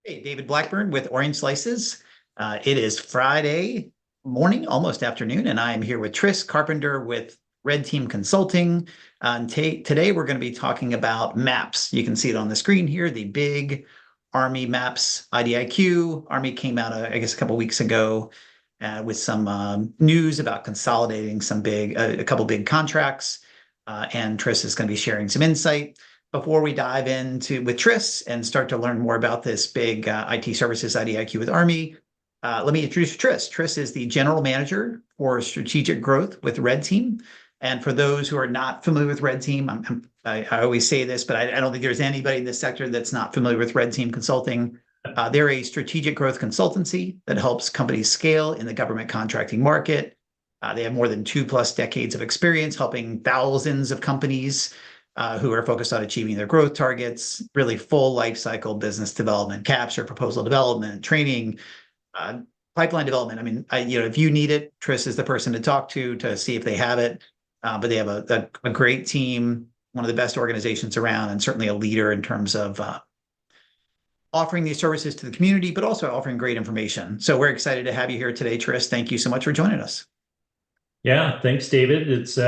Hey, David Blackburn with Orange Slices. It is Friday morning, almost afternoon, and I am here with Tris Carpenter with Red Team Consulting. Today, we're going to be talking about MAPS. You can see it on the screen here, the big Army MAPS IDIQ. Army came out, I guess, a couple weeks ago with some news about consolidating a couple big contracts. And Tris is going to be sharing some insight. Before we dive into with Tris and start to learn more about this big IT services IDIQ with Army, let me introduce Tris. Tris is the general manager for strategic growth with Red Team. And for those who are not familiar with Red Team, I always say this, but I don't think there's anybody in this sector that's not familiar with Red Team Consulting. They're a strategic growth consultancy that helps companies scale in the government contracting market. They have more than 2+ decades of experience helping thousands of companies who are focused on achieving their growth targets, really full life cycle business development, capture, proposal development, training, pipeline development. I mean, if you need it, Tris is the person to talk to see if they have it. But they have a great team, one of the best organizations around, and certainly a leader in terms of offering these services to the community, but also offering great information. So we're excited to have you here today, Tris. Thank you so much for joining us. Yeah, thanks, David. It's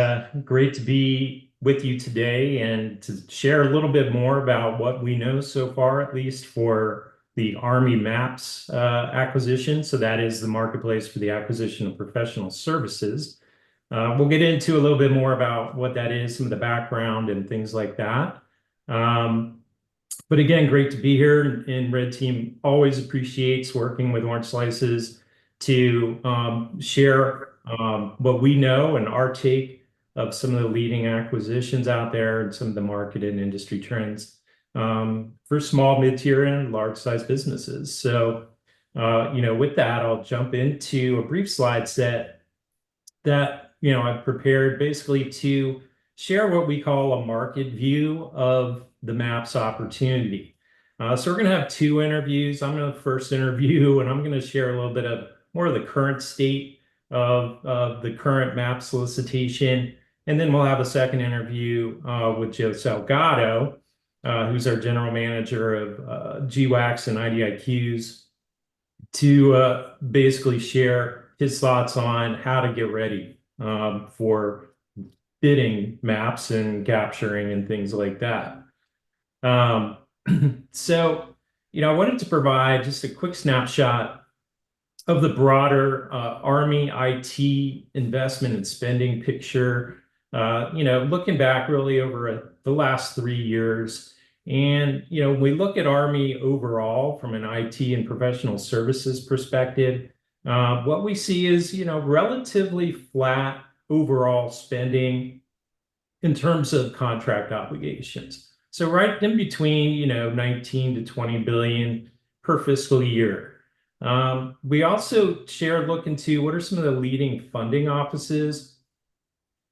great to be with you today and to share a little bit more about what we know so far, at least for the Army MAPS acquisition. So that is the marketplace for the acquisition of professional services. We'll get into a little bit more about what that is, some of the background and things like that. But again, great to be here. And Red Team always appreciates working with Orange Slices to share what we know and our take of some of the leading acquisitions out there and some of the market and industry trends for small, mid-tier, and large-size businesses. So, with that, I'll jump into a brief slide set that, I've prepared basically to share what we call a market view of the MAPS opportunity. So we're going to have two interviews. I'm going to first interview, and I'm going to share a little bit of more of the current state of the current MAP solicitation. And then we'll have a second interview with Joe Salgado, who's our general manager of GWACs and IDIQs, to basically share his thoughts on how to get ready for bidding MAPs and capturing and things like that. So, I wanted to provide just a quick snapshot of the broader Army IT investment and spending picture, looking back really over the last 3 years. And, we look at Army overall from an IT and professional services perspective. What we see is, relatively flat overall spending in terms of contract obligations. So right in between, 19 to 20 billion per fiscal year. We also look into what are some of the leading funding offices.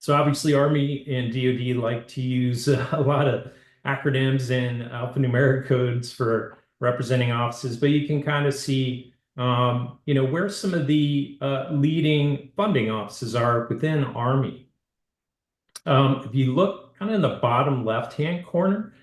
So obviously Army and DoD like to use a lot of acronyms and alphanumeric codes for representing offices, but you can kind of see, where some of the leading funding offices are within Army. If you look kind of in the bottom left-hand corner,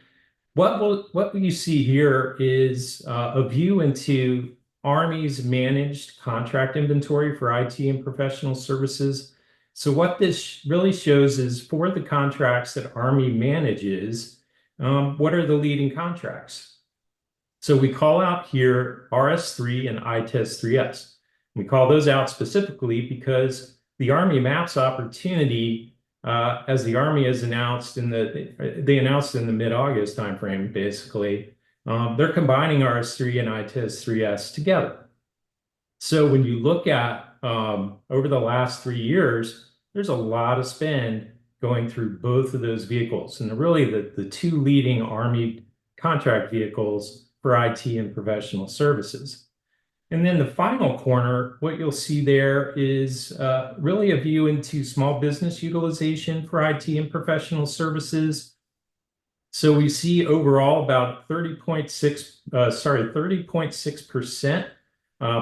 what you see here is a view into Army's managed contract inventory for IT and professional services. So what this really shows is for the contracts that Army manages, what are the leading contracts? So we call out here RS3 and ITES 3S. We call those out specifically because the Army MAPS opportunity, as the Army has announced they announced in the mid-August timeframe, basically, they're combining RS3 and ITES 3S together. So when you look at over the last 3 years, there's a lot of spend going through both of those vehicles, and really the two leading Army contract vehicles for IT and professional services. And then the final corner, what you'll see there is really a view into small business utilization for IT and professional services. So we see overall about 30.6%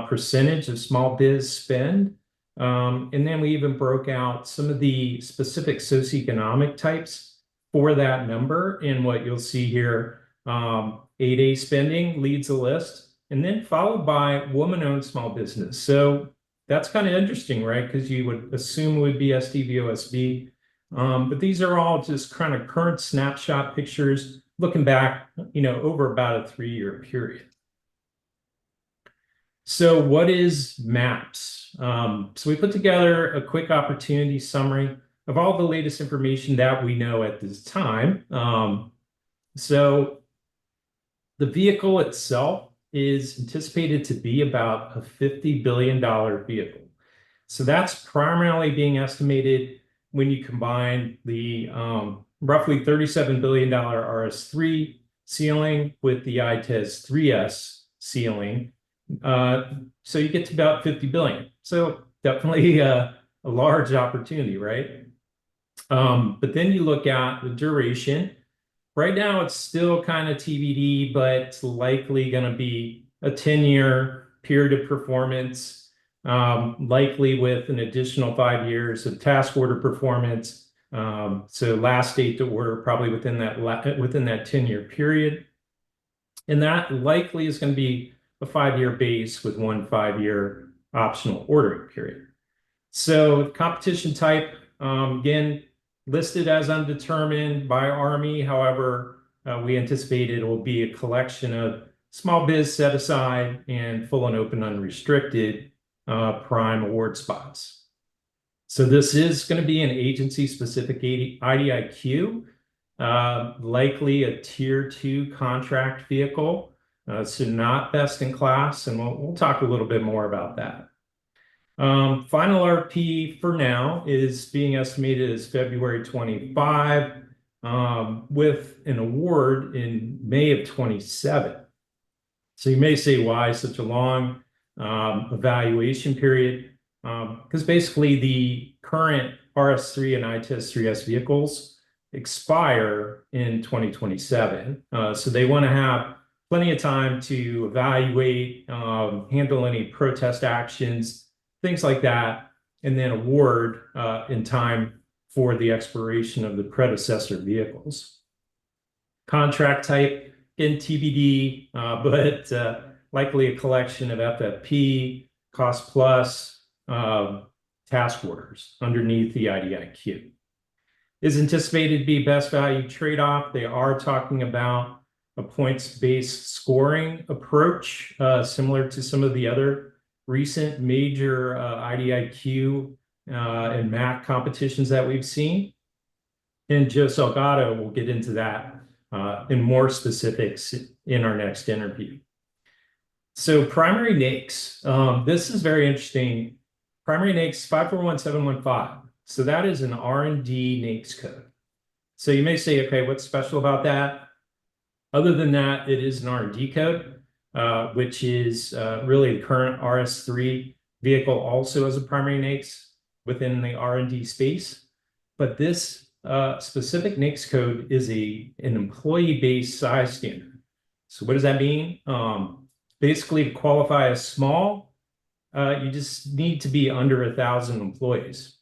percentage of small biz spend. And then we even broke out some of the specific socioeconomic types for that number. And what you'll see here, 8A spending leads the list and then followed by woman-owned small business. So that's kind of interesting, right? Because you would assume it would be SDVOSB. But these are all just kind of current snapshot pictures looking back, over about a 3-year period. So what is MAPS? So we put together a quick opportunity summary of all the latest information that we know at this time. So the vehicle itself is anticipated to be about a $50 billion vehicle. So that's primarily being estimated when you combine the roughly $37 billion RS3 ceiling with the ITES 3S ceiling. So you get to about 50 billion. So definitely a large opportunity, right? But then you look at the duration. Right now, it's still kind of TBD, but it's likely going to be a 10-year period of performance, likely with an additional 5 years of task order performance. So last date to order probably within that 10-year period. And that likely is going to be a 5-year base with 1 5-year optional ordering period. So competition type, again, listed as undetermined by Army. However, we anticipate it will be a collection of small biz set aside and full and open unrestricted prime award spots. So this is going to be an agency specific IDIQ, likely a tier 2 contract vehicle. So not best in class, and we'll talk a little bit more about that. Final RP for now is being estimated as February 25, with an award in May of 27. So you may say, why such a long evaluation period? Because basically the current RS3 and ITES 3S vehicles expire in 2027. So they want to have plenty of time to evaluate, handle any protest actions, things like that, and then award in time for the expiration of the predecessor vehicles. Contract type, in TBD, but likely a collection of FFP, cost plus, task orders underneath the IDIQ. Is anticipated to be best value trade-off. They are talking about a points-based scoring approach, similar to some of the other recent major IDIQ and MAC competitions that we've seen. And Joe Salgado will get into that in more specifics in our next interview. So primary NAICS, this is very interesting. Primary NAICS 541715. So that is an R&D NAICS code. So you may say, okay, what's special about that? Other than that, it is an R&D code, which is really the current RS3 vehicle also as a primary NAICS within the R&D space. But this specific NAICS code is an employee-based size standard. So what does that mean? Basically, to qualify as small, you just need to be under 1,000 employees.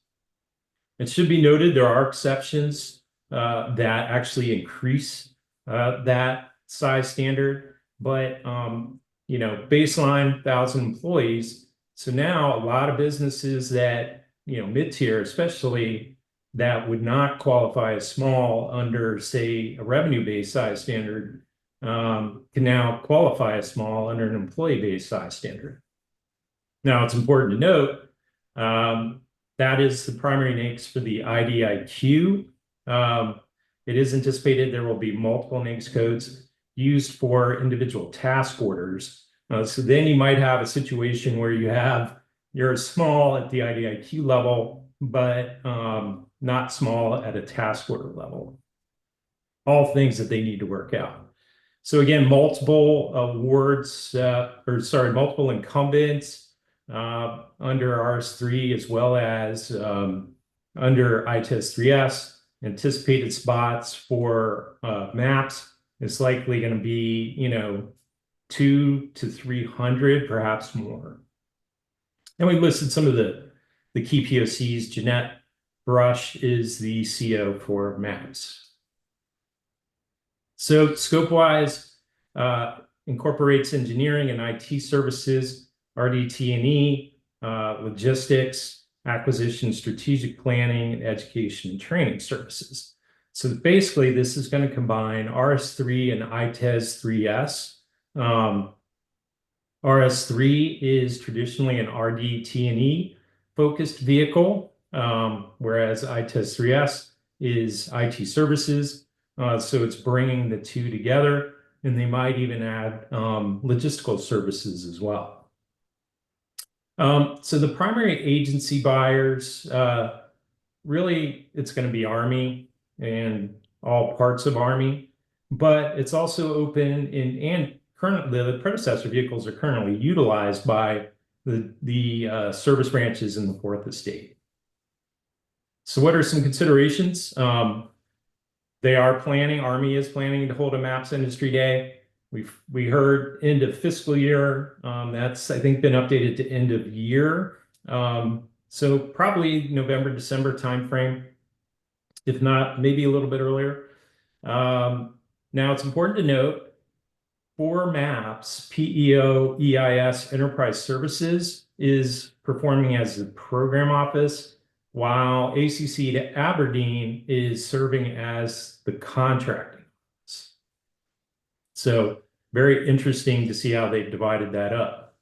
It should be noted there are exceptions that actually increase that size standard, but baseline 1,000 employees. So now a lot of businesses that, mid-tier especially, that would not qualify as small under, say, a revenue-based size standard, can now qualify as small under an employee-based size standard. Now, it's important to note that is the primary NAICS for the IDIQ. It is anticipated there will be multiple NAICS codes used for individual task orders. So then you might have a situation where you're small at the IDIQ level, but not small at a task order level. All things that they need to work out. So again, multiple awards, multiple incumbents under RS3 as well as under ITES 3S. Anticipated spots for MAPS is likely going to be, 200 to 300, perhaps more. And we listed some of the key POCs. Jeanette Brush is the CO for MAPS. So scope-wise, incorporates engineering and IT services, RDT&E, logistics, acquisition, strategic planning, and education and training services. So basically, this is going to combine RS3 and ITES 3S. RS3 is traditionally an RDT&E focused vehicle, whereas ITES 3S is IT services. So it's bringing the two together, and they might even add logistical services as well. So the primary agency buyers, really, it's going to be Army and all parts of Army, but it's also open and currently the predecessor vehicles are currently utilized by the service branches in the Fourth Estate. So what are some considerations? Army is planning to hold a MAPS Industry Day. We heard end of fiscal year. That's, I think, been updated to end of year. So probably November, December timeframe, if not, maybe a little bit earlier. Now, it's important to note, for MAPS, PEO EIS Enterprise Services is performing as the program office, while ACC to Aberdeen is serving as the contracting office. So very interesting to see how they've divided that up.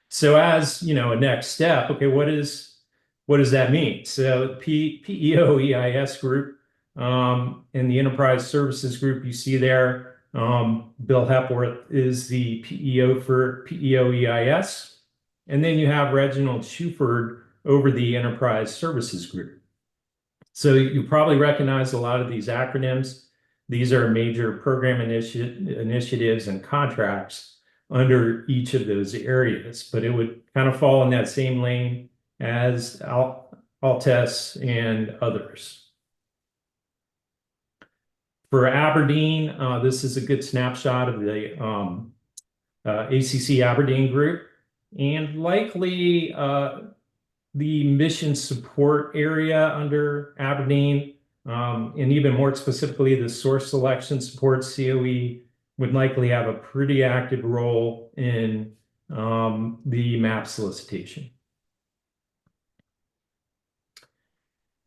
So as you know, a next step, okay, what does that mean? So PEO EIS group and the Enterprise Services group you see there, Bill Hepworth is the PEO for PEO EIS. And then you have Reginald Shuford over the Enterprise Services Group. So you probably recognize a lot of these acronyms. These are major program initiatives and contracts under each of those areas, but it would kind of fall in that same lane as ALTES and others. For Aberdeen, this is a good snapshot of the ACC Aberdeen group, and likely the mission support area under Aberdeen, and even more specifically, the source selection support COE would likely have a pretty active role in the MAP solicitation.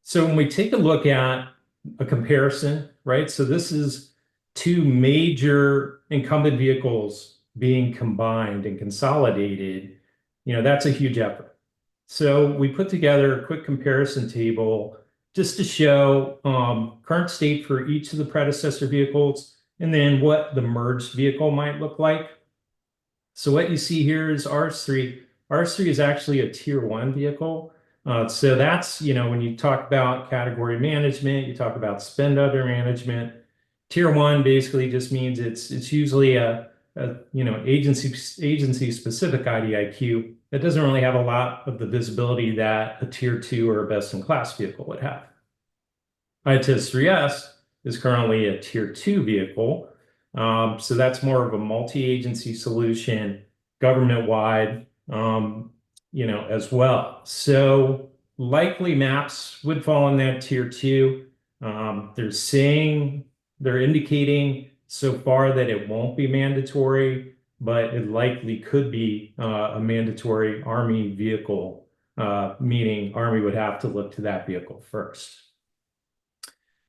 So when we take a look at a comparison, right? So this is two major incumbent vehicles being combined and consolidated. That's a huge effort. So we put together a quick comparison table just to show current state for each of the predecessor vehicles and then what the merged vehicle might look like. So what you see here is RS3. RS3 is actually a tier 1 vehicle. So that's, when you talk about category management, you talk about spend other management. Tier 1 basically just means it's usually a agency specific IDIQ that doesn't really have a lot of the visibility that a tier 2 or a best in class vehicle would have. ITES 3S is currently a tier 2 vehicle. So that's more of a multi-agency solution, government-wide, as well. So likely MAPS would fall in that tier 2. They're indicating so far that it won't be mandatory, but it likely could be a mandatory Army vehicle, meaning Army would have to look to that vehicle first.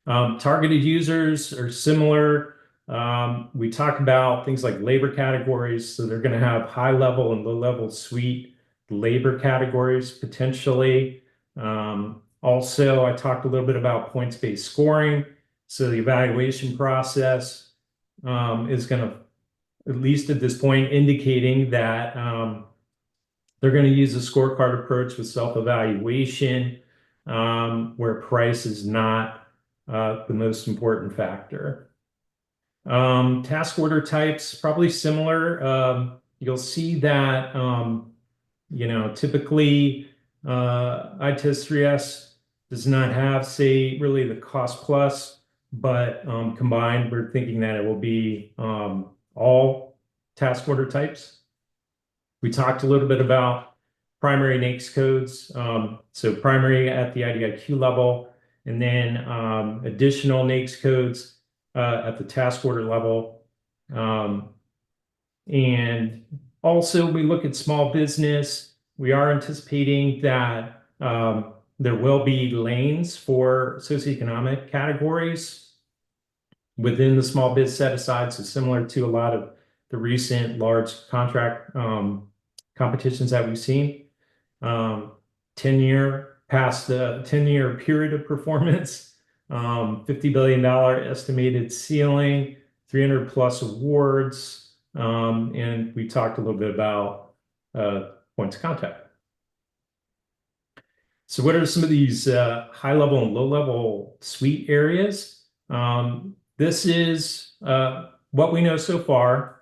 Targeted users are similar. We talk about things like labor categories, so they're going to have high level and low level suite labor categories potentially. Also, I talked a little bit about points-based scoring. So the evaluation process is going to, at least at this point, indicating that they're going to use a scorecard approach with self-evaluation, where price is not the most important factor. Task order types, probably similar. You'll see that typically ITES 3S does not have, say, really the cost plus, but combined, we're thinking that it will be all task order types. We talked a little bit about primary NAICS codes, so primary at the IDIQ level, and then additional NAICS codes at the task order level. And also, we look at small business. We are anticipating that there will be lanes for socioeconomic categories within the small biz set aside. So similar to a lot of the recent large contract competitions that we've seen. 10-year past the 10-year period of performance, $50 billion estimated ceiling, 300 plus awards, and we talked a little bit about points of contact. So what are some of these high level and low level suite areas? This is what we know so far.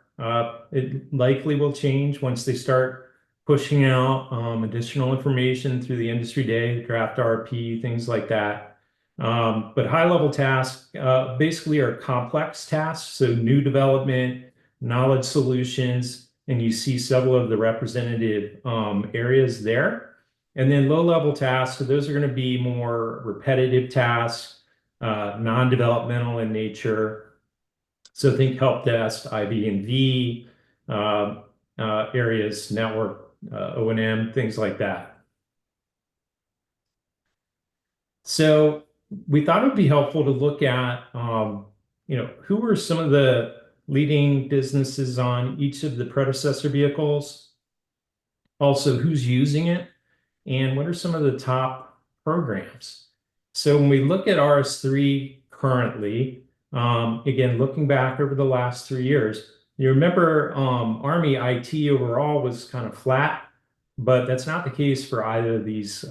It likely will change once they start pushing out additional information through the industry day, draft RFP, things like that. But high level tasks basically are complex tasks, so new development, knowledge solutions, and you see several of the representative areas there. And then low-level tasks, so those are going to be more repetitive tasks, non-developmental in nature. So think help desk, IB&V, areas, network, O&M, things like that. So we thought it would be helpful to look at, who were some of the leading businesses on each of the predecessor vehicles, also who's using it, and what are some of the top programs? So when we look at RS3 currently, again, looking back over the last 3 years, you remember Army IT overall was kind of flat, but that's not the case for either of these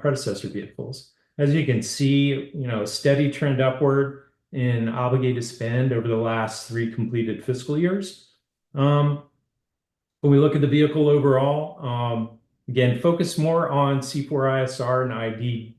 predecessor vehicles. As you can see, a steady trend upward in obligated spend over the last 3 completed fiscal years. When we look at the vehicle overall, again, focus more on C4ISR and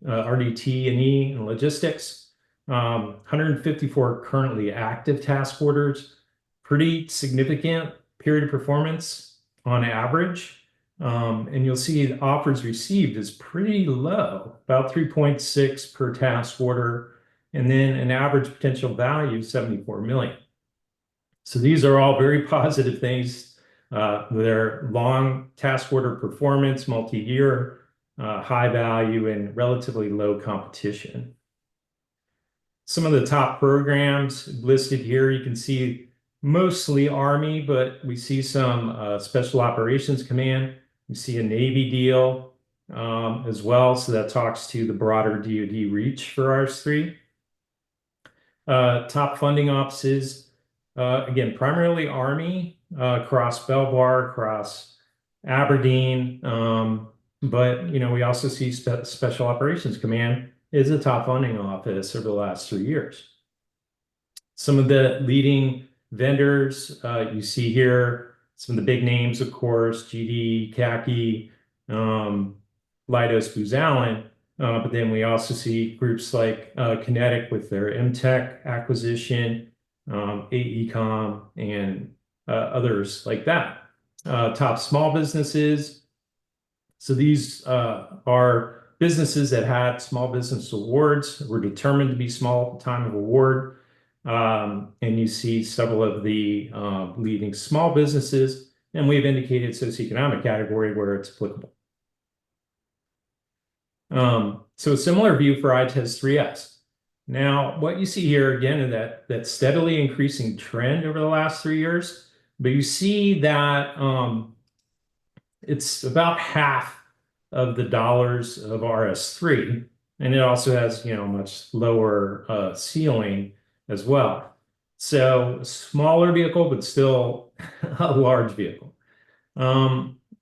RDT&E and logistics. 154 currently active task orders, pretty significant period of performance on average. And you'll see the offers received is pretty low, about 3.6 per task order, and then an average potential value of 74 million. So these are all very positive things. Their long task order performance, multi-year, high value, and relatively low competition. Some of the top programs listed here, you can see mostly Army, but we see some Special Operations Command. We see a Navy deal as well, so that talks to the broader DoD reach for RS3. Top funding offices, again, primarily Army, across Belvoir, across Aberdeen, but we also see Special Operations Command is a top funding office over the last 3 years. Some of the leading vendors you see here, some of the big names, of course, GD, CACI, Leidos, Booz Allen, but then we also see groups like Kinetic with their MTech acquisition, AECOM, and others like that. Top small businesses. So these are businesses that had small business awards, were determined to be small at the time of award. And you see several of the leading small businesses, and we've indicated socioeconomic category where it's applicable. So a similar view for ITES 3S. Now, what you see here again is that steadily increasing trend over the last 3 years. But you see that it's about half of the dollars of RS3, and it also has much lower ceiling as well. So a smaller vehicle, but still a large vehicle.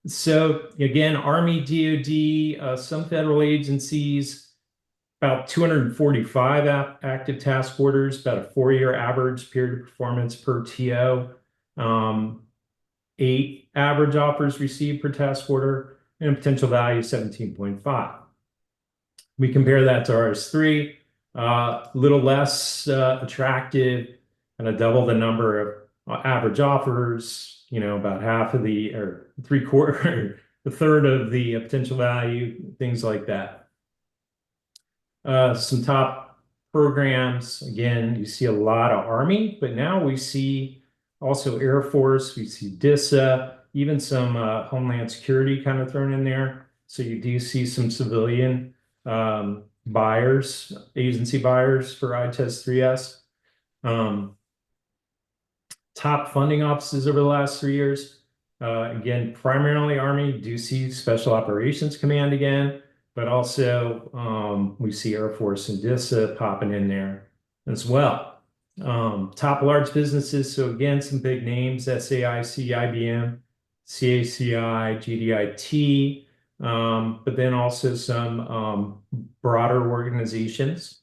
So again, Army, DoD, some federal agencies, about 245 active task orders, about a 4-year average period of performance per TO. 8 average offers received per task order, and a potential value of 17.5. We compare that to RS3, a little less attractive, and double the number of average offers, about half of the, or 3/4, a third of the potential value, things like that. Some top programs, again, you see a lot of Army, but now we see Also Air Force, we see DISA, even some Homeland Security kind of thrown in there. So you do see some civilian buyers, agency buyers for ITES 3S. Top funding offices over the last 3 years. Again, primarily Army, do see Special Operations Command again, but also we see Air Force and DISA popping in there as well. Top large businesses, so again, some big names, SAIC, IBM, CACI, GDIT, but then also some broader organizations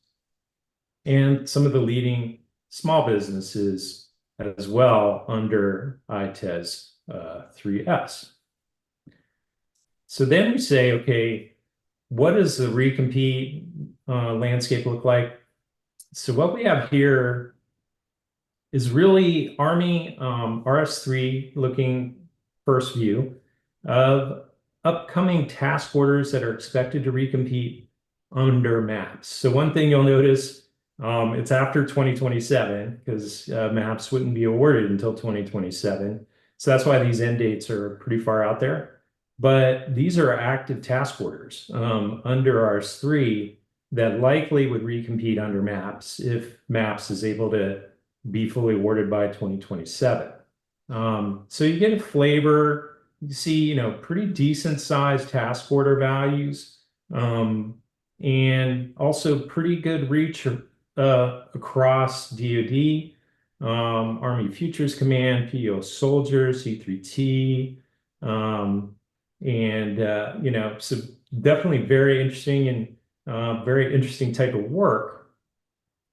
and some of the leading small businesses as well under ITES 3S. So then we say, okay, what does the recompete landscape look like? So what we have here is really Army RS3 looking first view of upcoming task orders that are expected to recompete under MAPS. So one thing you'll notice, it's after 2027 because MAPS wouldn't be awarded until 2027. So that's why these end dates are pretty far out there. But these are active task orders under RS3 that likely would recompete under MAPS if MAPS is able to be fully awarded by 2027. So you get a flavor, you see, pretty decent sized task order values, and also pretty good reach across DoD, Army Futures Command, PO Soldiers, C3T, so definitely very interesting and very interesting type of work.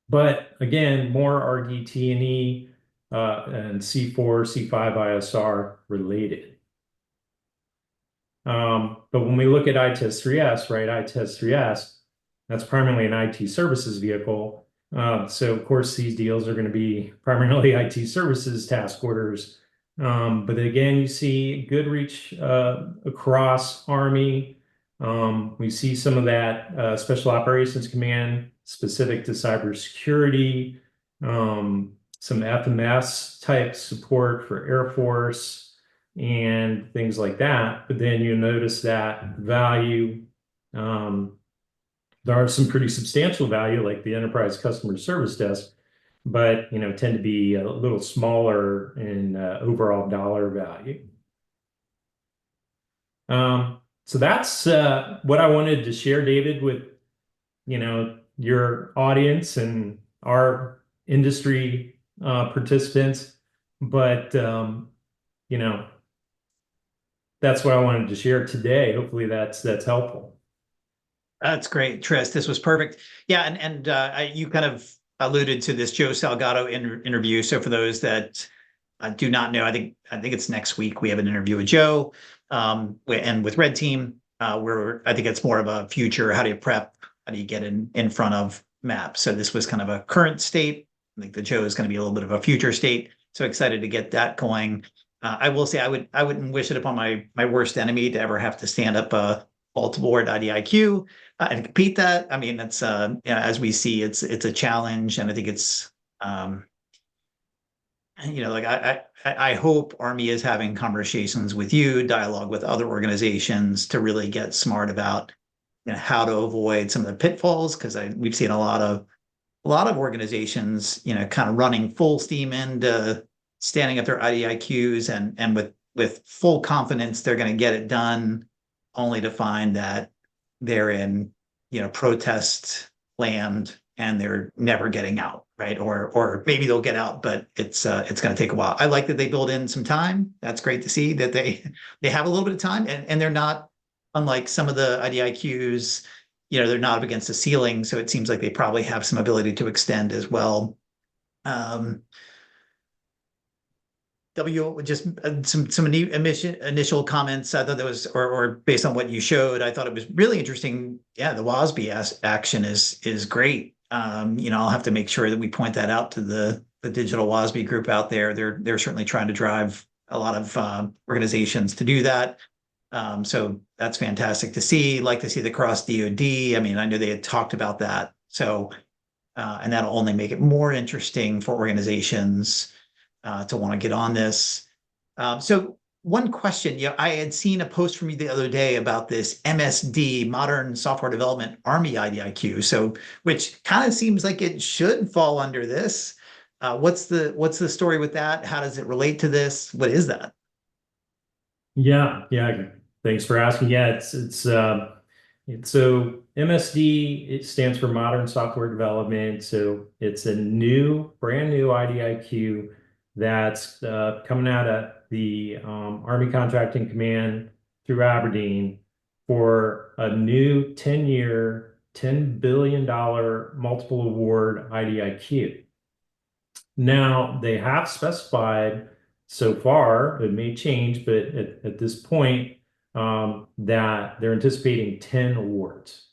But again, more RDT&E and C4, C5 ISR related. But when we look at ITES 3S, right, ITES 3S, that's primarily an IT services vehicle. So of course, these deals are going to be primarily IT services task orders. But again, you see good reach across Army. We see some of that Special Operations Command specific to cybersecurity, some FMS type support for Air Force and things like that. But then you notice that value, there are some pretty substantial value like the Enterprise Customer Service Desk, but tend to be a little smaller in overall dollar value. So that's what I wanted to share, David, with your audience and our industry participants. But that's what I wanted to share today. Hopefully that's helpful. That's great, Tris. This was perfect. Yeah, and you kind of alluded to this Joe Salgado interview. So for those that do not know, I think it's next week we have an interview with Joe, and with Red Team, where I think it's more of a future. How do you prep? How do you get in front of MAPS? So this was kind of a current state. I think the Joe is going to be a little bit of a future state. So excited to get that going. I will say I wouldn't wish it upon my worst enemy to ever have to stand up a multi-board IDIQ and compete that. I mean, it's as we see, it's a challenge, and I think it's like I hope Army is having conversations with you, dialogue with other organizations to really get smart about how to avoid some of the pitfalls, because we've seen a lot of organizations kind of running full steam into standing up their IDIQs and with full confidence they're going to get it done, only to find that they're in protest land and they're never getting out, right? Or maybe they'll get out, but it's going to take a while. I like that they build in some time. That's great to see that they have a little bit of time, and they're not, unlike some of the IDIQs, they're not up against the ceiling, so it seems like they probably have some ability to extend as well. Just some initial comments. I thought that was, or based on what you showed, I thought it was really interesting. Yeah, the WASB action is great. I'll have to make sure that we point that out to the digital WASB group out there. They're certainly trying to drive a lot of organizations to do that. So that's fantastic to see. Like to see the cross DoD. I mean, I know they had talked about that. So, and that'll only make it more interesting for organizations to want to get on this. So one question, I had seen a post from you the other day about this MSD, Modern Software Development Army IDIQ. So, which kind of seems like it should fall under this. What's the story with that? How does it relate to this? What is that? Yeah, yeah. Thanks for asking. Yeah, it's so MSD, it stands for Modern Software Development. So it's a brand new IDIQ that's coming out of the Army Contracting Command through Aberdeen for a new 10-year, $10 billion multiple award IDIQ. Now, they have specified so far, it may change, but at this point, that they're anticipating 10 awards.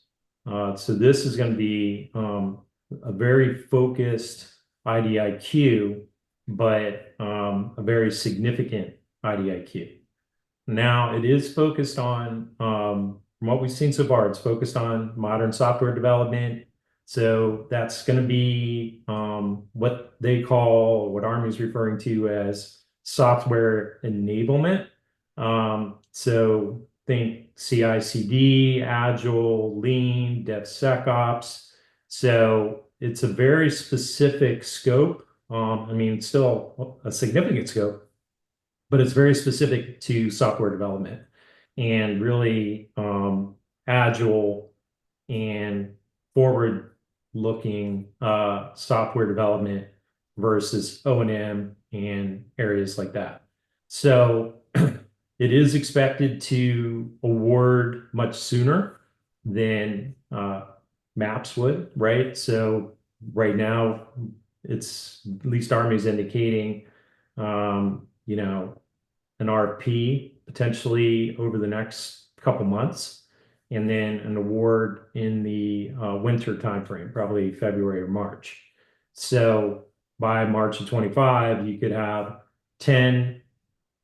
So this is going to be a very focused IDIQ, but a very significant IDIQ. Now, it is focused on, from what we've seen so far, it's focused on modern software development. So that's going to be what they call, what Army is referring to as software enablement. So think CI/CD, Agile, Lean, DevSecOps. So it's a very specific scope. I mean, it's still a significant scope, but it's very specific to software development and really Agile and forward-looking software development versus O&M and areas like that. So it is expected to award much sooner than MAPS would, right? So right now, it's at least Army's indicating, an RFP potentially over the next couple months, and then an award in the winter timeframe, probably February or March. So by March of 25, you could have 10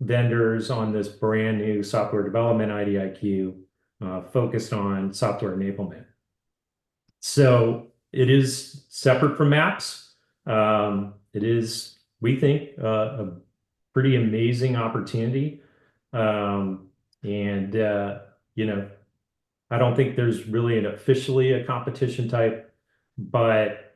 vendors on this brand new software development IDIQ focused on software enablement. So it is separate from MAPS. It is, we think, a pretty amazing opportunity. I don't think there's really officially a competition type, but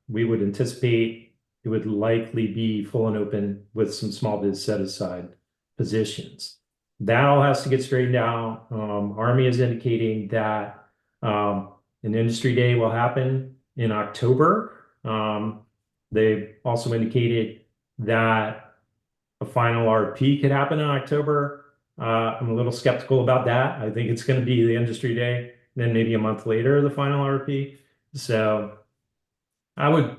we would anticipate it would likely be full and open with some small biz set aside positions. That all has to get straightened out. Army is indicating that an industry day will happen in October. They've also indicated that a final RFP could happen in October. I'm a little skeptical about that. I think it's going to be the industry day, then maybe a month later, the final RFP. So I would,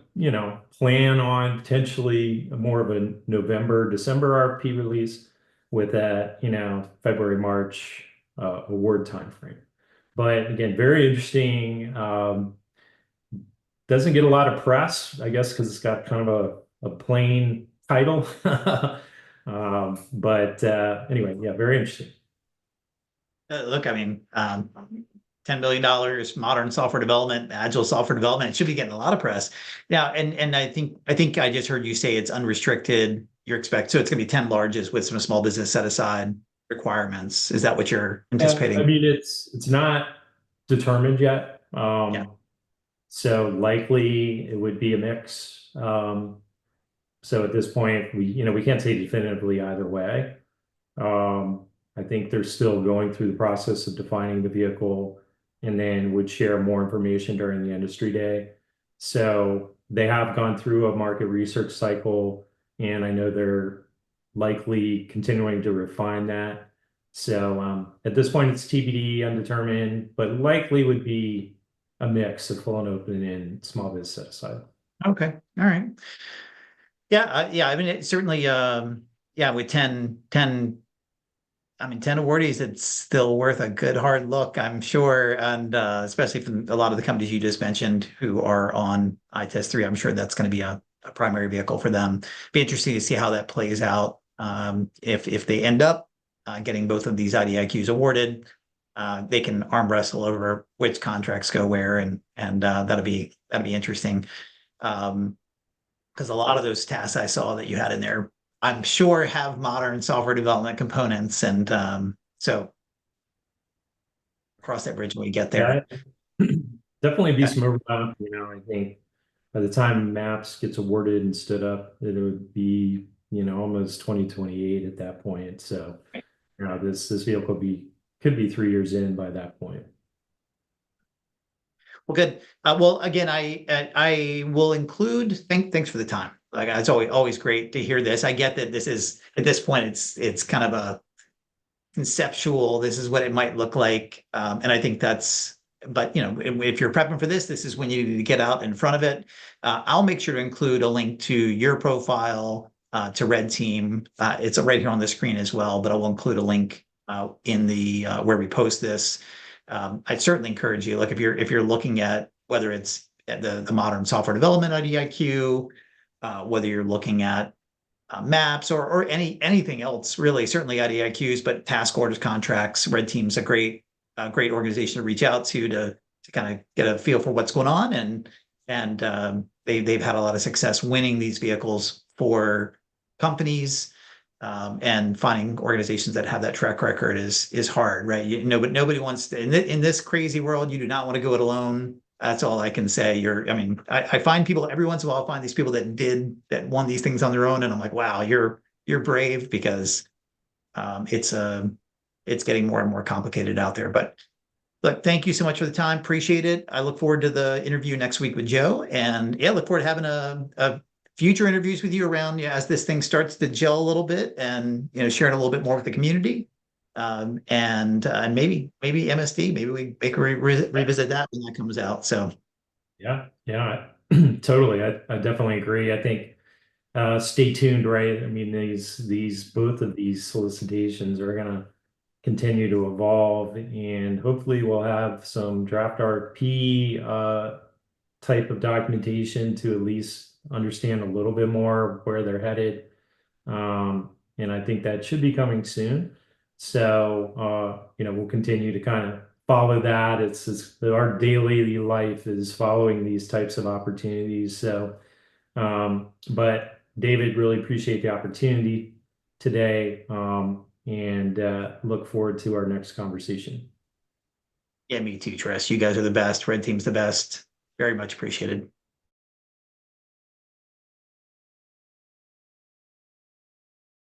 plan on potentially more of a November, December RFP release with a, February, March award timeframe. But again, very interesting. Doesn't get a lot of press, I guess, because it's got kind of a plain title. Anyway, yeah, very interesting. Look, I mean, $10 billion, modern software development, agile software development, it should be getting a lot of press. Now, and I think I just heard you say it's unrestricted. So it's going to be 10 largest with some small business set aside requirements. Is that what you're anticipating? I mean, it's not determined yet. Yeah. So likely it would be a mix. So at this point, we can't say definitively either way. I think they're still going through the process of defining the vehicle and then would share more information during the industry day. So they have gone through a market research cycle, and I know they're likely continuing to refine that. So at this point, it's TBD, undetermined, but likely would be a mix of full and open and small biz set aside. Okay. All right. Yeah. Yeah. I mean, it certainly, with 10 awardees, it's still worth a good hard look, I'm sure. And especially from a lot of the companies you just mentioned who are on ITES 3, I'm sure that's going to be a primary vehicle for them. Be interesting to see how that plays out. If they end up getting both of these IDIQs awarded, they can arm wrestle over which contracts go where, and that'll be interesting. because a lot of those tasks I saw that you had in there, I'm sure have modern software development components. And so cross that bridge when we get there. Yeah, definitely be Okay. some overlap. I think by the time MAPS gets awarded and stood up, it would be, almost 2028 at that point. So, this vehicle could be 3 years in by that point. Well, good. Well, again, I will include. Thanks for the time. Like, it's always great to hear this. I get that this is at this point it's kind of a conceptual. This is what it might look like, and I think that's. But if you're prepping for this, this is when you need to get out in front of it. I'll make sure to include a link to your profile, to Red Team. It's right here on the screen as well, but I will include a link in the where we post this. I'd certainly encourage you. Look, if you're looking at whether it's at the modern software development IDIQ, whether you're looking at maps or anything else, really, certainly IDIQs, but task orders, contracts. Red Team's a great organization to reach out to kind of get a feel for what's going on, and they've had a lot of success winning these vehicles for companies. And finding organizations that have that track record is hard, right? But nobody wants to, in this crazy world, you do not want to go it alone. That's all I can say. I find people every once in a while. I find these people that won these things on their own, and I'm like, wow, you're brave, because it's getting more and more complicated out there. But look, thank you so much for the time. Appreciate it. I look forward to the interview next week with Joe, and yeah, look forward to having a future interviews with you around, as this thing starts to gel a little bit, and sharing a little bit more with the community, and maybe MSD, maybe we revisit that when that comes out. So Yeah, totally. I definitely agree. I think stay tuned, right? I mean, both of these solicitations are gonna continue to evolve, and hopefully we'll have some draft RFP type of documentation to at least understand a little bit more where they're headed. And I think that should be coming soon. So, we'll continue to kind of follow that. It's our daily life is following these types of opportunities. So, but David, really appreciate the opportunity today, and look forward to our next conversation. yeah, me too, Tris. You guys are the best. Red Team's the best. Very much appreciated.